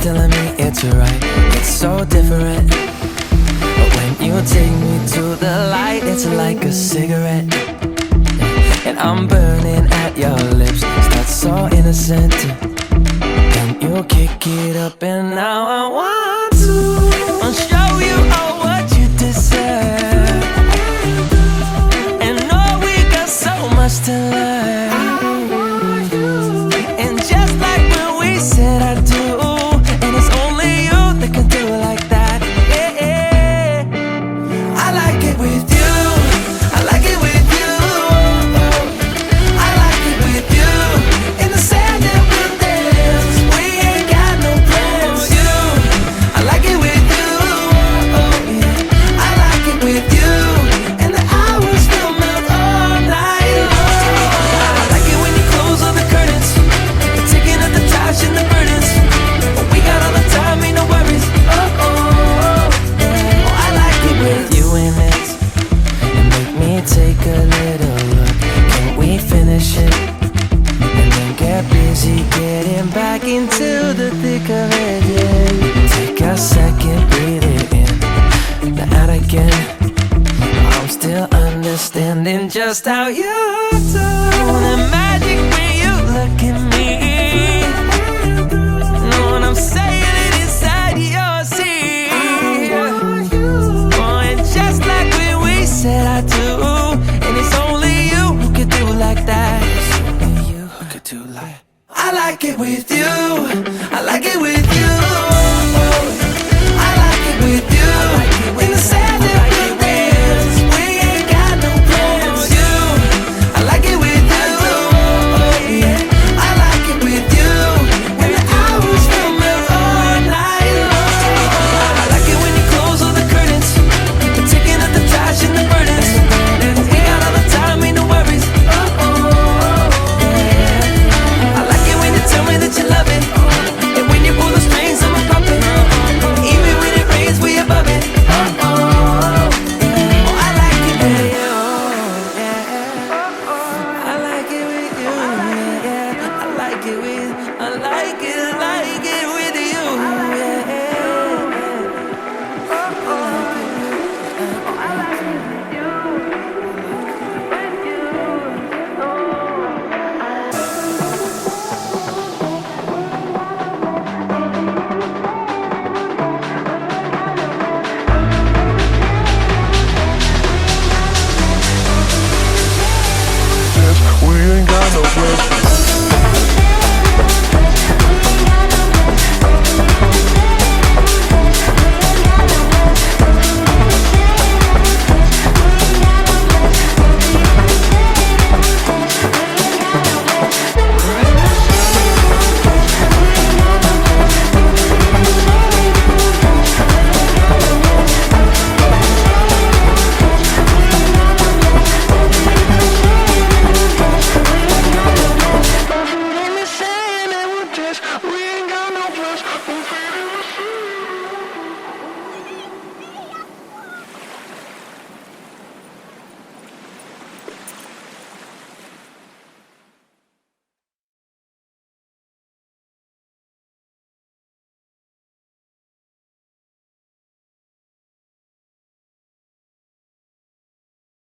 telling me it's right. It's so different. But when you take me to the light, it's like a cigarette. And I'm burning at your lips. Start so innocent. Then you kick it up and now I want to show you all what you deserve. And know we got so much to learn. And just like when we said I do, and it's only you that can do it like that. Yeah. I like it with you. I like it with you. I like it with you. In the sand that we'll dance. We ain't got no plans. You. I like it with you. Yeah. I like it with you. And the hours will melt all night long. I like it when you close all the curtains. You're taking out the trash and the burdens. But we got all the time, ain't no worries. I like it with you in it. And make me take a little look. Can we finish it? And then get busy getting back into the thick of it, yeah. Take a second, breathe it in. Now out again. I'm still understanding just how you do. The magic when you look at me. Know what I'm saying? It inside your seat. Oh, and just like when we said I do. And it's only you who could do it like that. It's only you who could do like. I like it with you. I like it with you. I like it with you. In the sand that we'll dance. We ain't got no plans. You. I like it with you. Yeah. I like it with you. And the hours will melt all night long. I like it when you close all the curtains. You're taking out the trash and the burdens. We got all the time, ain't no worries. I like it when you tell me that you love it. And when you pull the strings, I'm a puppet. Even when it rains, we above it. I like it with you. Yeah. I like it with you. Yeah. I like it with. I like it with you. We ain't got no plans.